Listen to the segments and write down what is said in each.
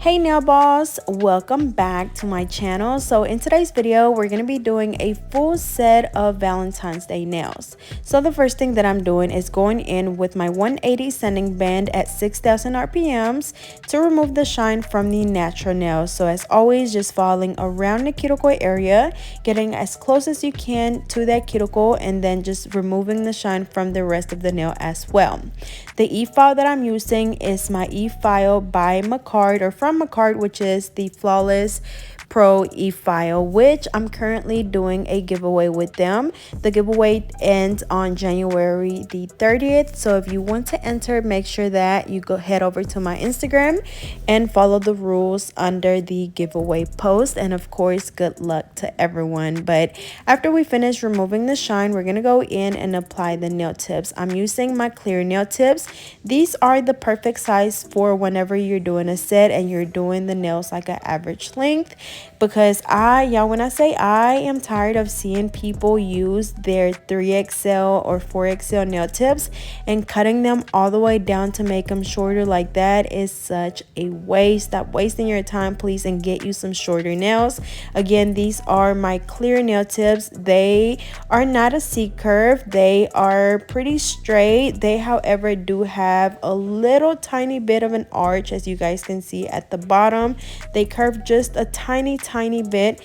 Hey nail balls, welcome back to my channel. So in today's video we're going to be doing a full set of Valentine's Day nails. So the first thing that I'm doing is going in with my 180 sanding band at 6,000 rpms to remove the shine from the natural nails. So as always, just following around the cuticle area, getting as close as you can to that cuticle, and then just removing the shine from the rest of the nail as well. The e-file that I'm using is my e-file by Macard, or from Macard, which is the Flawless Pro e-file, which I'm currently doing a giveaway with them. The giveaway ends on January the 30th, so if you want to enter, make sure that you go head over to my Instagram and follow the rules under the giveaway post. And of course, good luck to everyone. But after we finish removing the shine, we're gonna go in and apply the nail tips. I'm using my clear nail tips. These are the perfect size for whenever you're doing a set and you're doing the nails like an average length, because when I say I am tired of seeing people use their 3XL or 4XL nail tips and cutting them all the way down to make them shorter. Like, that is such a waste. Stop wasting your time, please, and get you some shorter nails. Again, these are my clear nail tips. They are not a C curve. They are pretty straight. They, however, do have a little tiny bit of an arch, as you guys can see at the bottom. They curve just a tiny bit,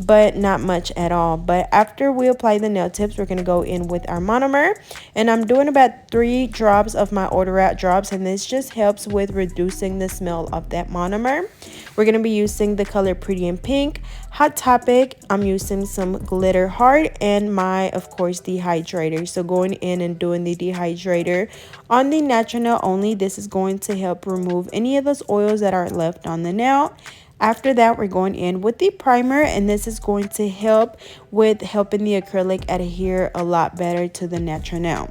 but not much at all. But after we apply the nail tips, we're going to go in with our monomer, and I'm doing about 3 drops of my ODOR drops, and this just helps with reducing the smell of that monomer. We're going to be using the color Pretty in Pink, Hot Topic. I'm using some glitter heart, and my, of course, dehydrator. So going in and doing the dehydrator on the natural nail only. This is going to help remove any of those oils that are left on the nail. After that, we're going in with the primer, and this is going to help with helping the acrylic adhere a lot better to the natural nail.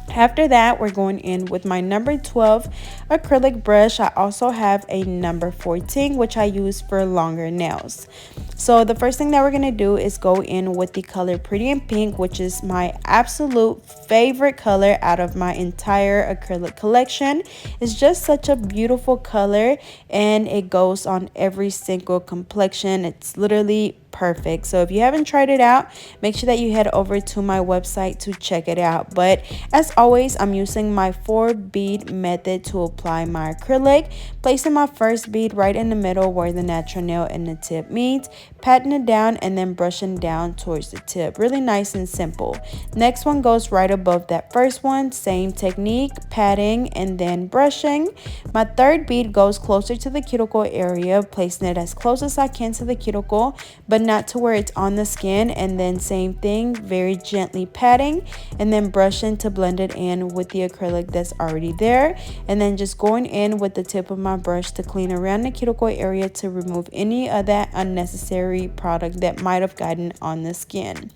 After that, we're going in with my number 12 acrylic brush. I also have a number 14, which I use for longer nails. So the first thing that we're going to do is go in with the color Pretty in Pink, which is my absolute favorite color out of my entire acrylic collection. It's just such a beautiful color, and it goes on every single complexion. It's literally perfect. So if you haven't tried it out, make sure that you head over to my website to check it out. But as always, I'm using my 4-bead method to apply my acrylic, placing my first bead right in the middle where the natural nail and the tip meet, patting it down, and then brushing down towards the tip. Really nice and simple. Next one goes right above that first one. Same technique, patting and then brushing. My third bead goes closer to the cuticle area, placing it as close as I can to the cuticle, but not to where it's on the skin. And then same thing, very gently patting and then brushing to blend it in with the acrylic that's already there. And then just going in with the tip of my brush to clean around the cuticle area to remove any of that unnecessary product that might have gotten on the skin.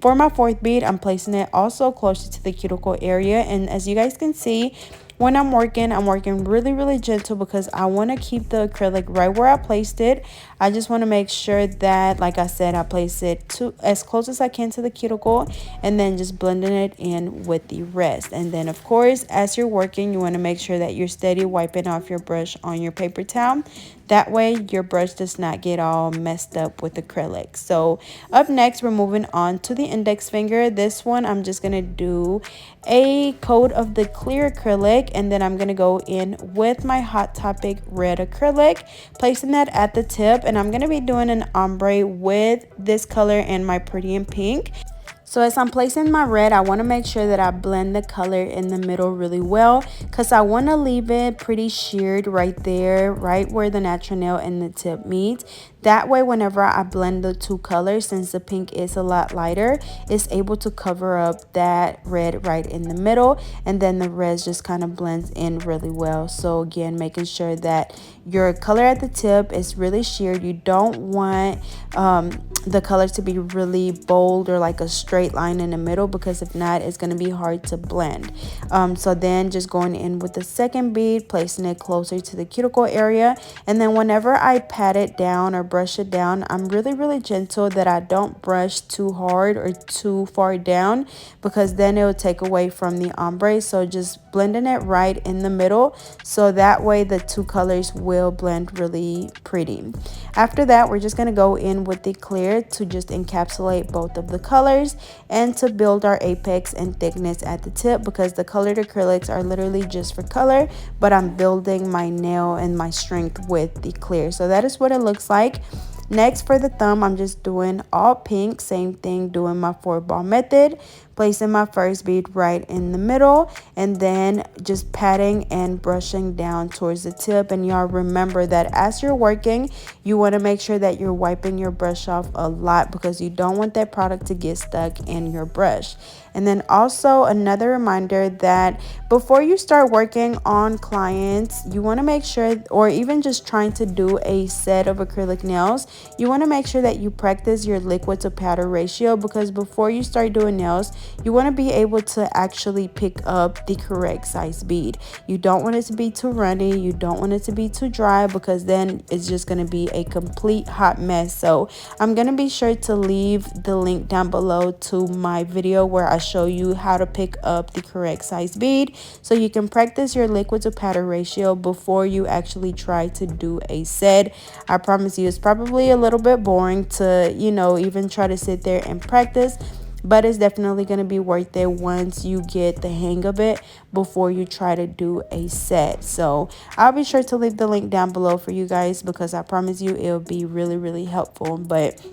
For my fourth bead, I'm placing it also closer to the cuticle area, and as you guys can see, when I'm working really gentle, because I want to keep the acrylic right where I placed it. I just want to make sure that, like I said, I place it as close as I can to the cuticle, and then just blending it in with the rest. And then of course, as you're working, you want to make sure that you're steady wiping off your brush on your paper towel. That way your brush does not get all messed up with acrylic. So up next, we're moving on to the index finger. This one, I'm just going to do a coat of the clear acrylic, and then I'm going to go in with my Hot Topic red acrylic, placing that at the tip, and I'm going to be doing an ombre with this color and my Pretty in Pink. So as I'm placing my red, I want to make sure that I blend the color in the middle really well, because I want to leave it pretty sheared right there, right where the natural nail and the tip meet. That way, whenever I blend the two colors, since the pink is a lot lighter, it's able to cover up that red right in the middle, and then the red just kind of blends in really well. So again, making sure that your color at the tip is really sheared. You don't want the color to be really bold or like a straight line in the middle, because if not, it's going to be hard to blend. So then just going in with the second bead, placing it closer to the cuticle area, and then whenever I pat it down or brush it down, I'm really gentle, that I don't brush too hard or too far down, because then it will take away from the ombre. So just blending it right in the middle, so that way the two colors will blend really pretty. After that, we're just going to go in with the clear to just encapsulate both of the colors and to build our apex and thickness at the tip, because the colored acrylics are literally just for color, but I'm building my nail and my strength with the clear. So that is what it looks like. Next, for the thumb, I'm just doing all pink. Same thing, doing my 4-ball method, placing my first bead right in the middle, and then just patting and brushing down towards the tip. And y'all remember that as you're working, you want to make sure that you're wiping your brush off a lot, because you don't want that product to get stuck in your brush. And then also another reminder that before you start working on clients, you want to make sure, or even just trying to do a set of acrylic nails, you want to make sure that you practice your liquid to powder ratio, because before you start doing nails, you want to be able to actually pick up the correct size bead. You don't want it to be too runny, you don't want it to be too dry, because then it's just going to be a complete hot mess. So I'm going to be sure to leave the link down below to my video where I show you how to pick up the correct size bead, so you can practice your liquid to powder ratio before you actually try to do a set. I promise you, it's probably a little bit boring to, you know, even try to sit there and practice, but it's definitely going to be worth it once you get the hang of it before you try to do a set. So I'll be sure to leave the link down below for you guys, because I promise you it'll be really helpful. But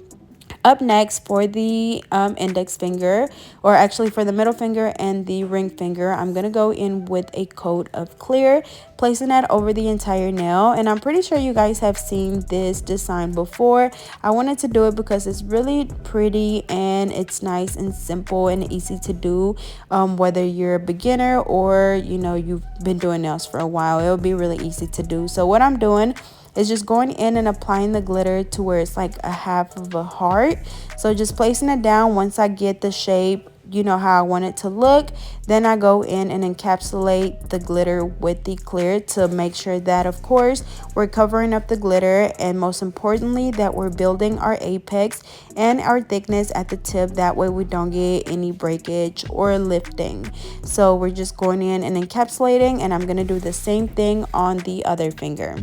up next, for the index finger, or actually for the middle finger and the ring finger, I'm going to go in with a coat of clear, placing that over the entire nail. And I'm pretty sure you guys have seen this design before. I wanted to do it because it's really pretty and it's nice and simple and easy to do, whether you're a beginner or, you know, you've been doing nails for a while. It'll be really easy to do. So what I'm doing is just going in and applying the glitter to where it's like a half of a heart. So just placing it down. Once I get the shape, you know, how I want it to look, then I go in and encapsulate the glitter with the clear to make sure that, of course, we're covering up the glitter, and most importantly, that we're building our apex and our thickness at the tip. That way we don't get any breakage or lifting. So we're just going in and encapsulating, and I'm going to do the same thing on the other finger.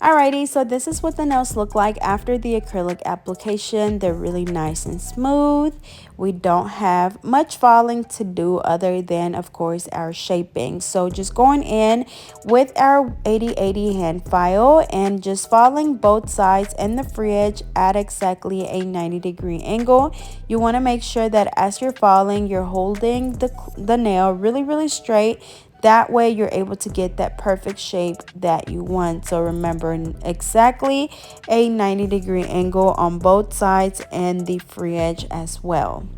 Alrighty, so this is what the nails look like after the acrylic application. They're really nice and smooth. We don't have much falling to do other than, of course, our shaping. So just going in with our 80/80 hand file and just filing both sides and the free edge at exactly a 90-degree angle. You want to make sure that as you're filing, you're holding the nail really straight. That way you're able to get that perfect shape that you want. So remember, exactly a 90-degree angle on both sides and the free edge as well.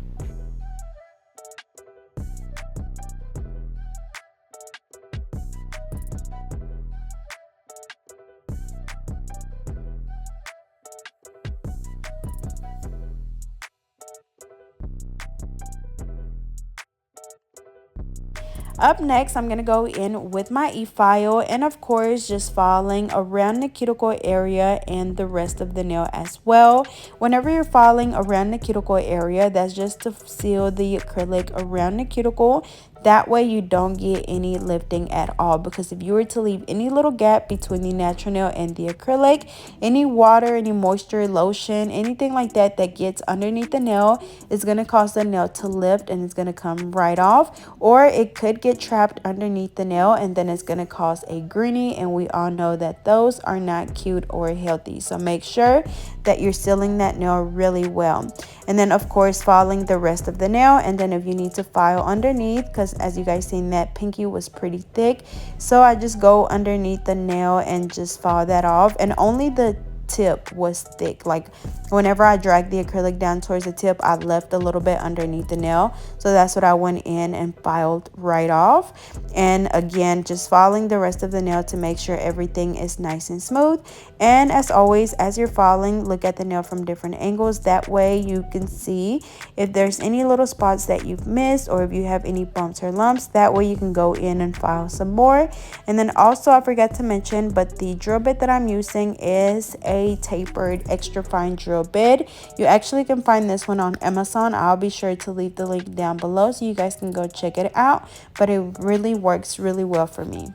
Up next, I'm going to go in with my e-file and, of course, just filing around the cuticle area and the rest of the nail as well. Whenever you're filing around the cuticle area, that's just to seal the acrylic around the cuticle. That way you don't get any lifting at all, because if you were to leave any little gap between the natural nail and the acrylic, any water, any moisture, lotion, anything like that that gets underneath the nail is going to cause the nail to lift and it's going to come right off, or it could get trapped underneath the nail and then it's going to cause a greenie, and we all know that those are not cute or healthy. So make sure that you're sealing that nail really well. And then, of course, filing the rest of the nail. And then if you need to file underneath, because as you guys seen, that pinky was pretty thick, so I just go underneath the nail and just file that off. And only the tip was thick, like whenever I dragged the acrylic down towards the tip, I left a little bit underneath the nail. So that's what I went in and filed right off. And again, just filing the rest of the nail to make sure everything is nice and smooth. And as always, as you're filing, look at the nail from different angles. That way you can see if there's any little spots that you've missed or if you have any bumps or lumps. That way you can go in and file some more. And then also, I forgot to mention, but the drill bit that I'm using is a tapered extra fine drill bit. You actually can find this one on Amazon. I'll be sure to leave the link down below so you guys can go check it out, but it really works really well for me.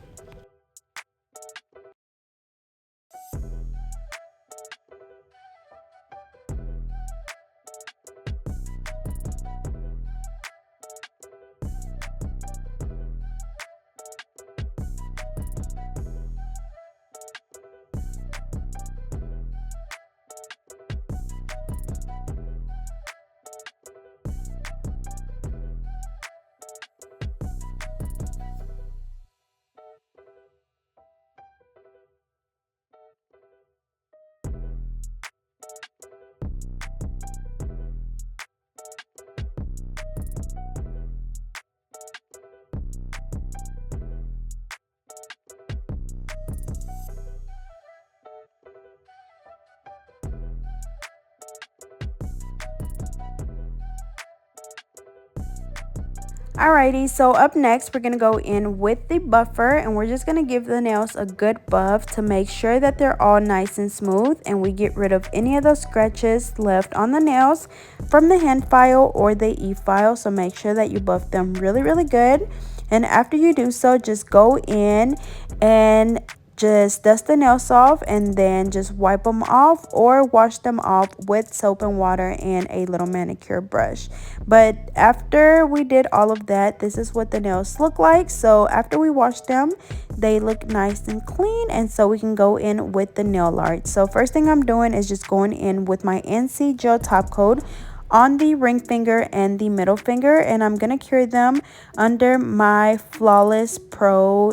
Alrighty, so up next we're going to go in with the buffer, and we're just going to give the nails a good buff to make sure that they're all nice and smooth, and we get rid of any of those scratches left on the nails from the hand file or the e-file. So make sure that you buff them really good. And after you do so, just go in and just dust the nails off and then just wipe them off or wash them off with soap and water and a little manicure brush. But after we did all of that, this is what the nails look like. So after we wash them, they look nice and clean, and so we can go in with the nail art. So first thing I'm doing is just going in with my NC gel top coat on the ring finger and the middle finger, and I'm gonna cure them under my Flawless Pro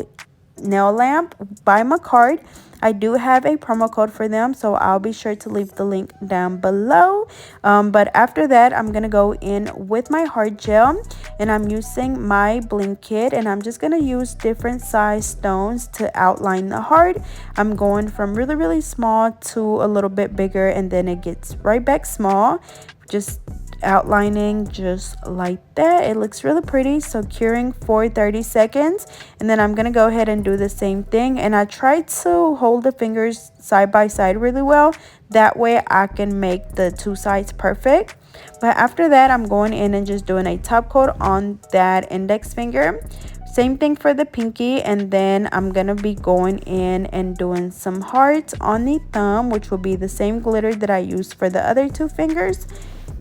nail lamp by Macard. I do have a promo code for them, so I'll be sure to leave the link down below. But after that, I'm gonna go in with my hard gel, and I'm using my bling kit, and I'm just gonna use different size stones to outline the heart. I'm going from really small to a little bit bigger, and then it gets right back small, just outlining just like that. It looks really pretty. So curing for 30 seconds, and then I'm gonna go ahead and do the same thing, and I try to hold the fingers side by side really well, that way I can make the two sides perfect. But after that, I'm going in and just doing a top coat on that index finger. Same thing for the pinky, and then I'm gonna be going in and doing some hearts on the thumb, which will be the same glitter that I used for the other two fingers.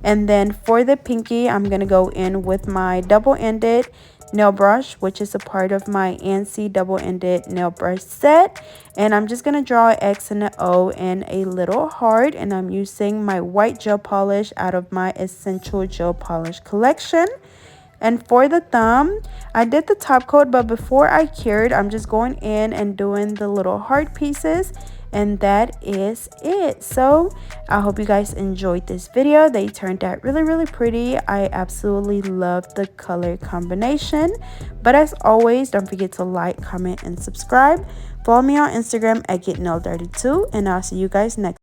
And then for the pinky, I'm going to go in with my double-ended nail brush, which is a part of my ANSI double-ended nail brush set. And I'm just going to draw an X and an O and a little heart. And I'm using my white gel polish out of my Essential Gel Polish collection. And for the thumb, I did the top coat, but before I cured, I'm just going in and doing the little heart pieces. And that is it. So I hope you guys enjoyed this video. They turned out really pretty. I absolutely love the color combination. But as always, don't forget to like, comment, and subscribe. Follow me on Instagram at getnaildirty2, and I'll see you guys next time.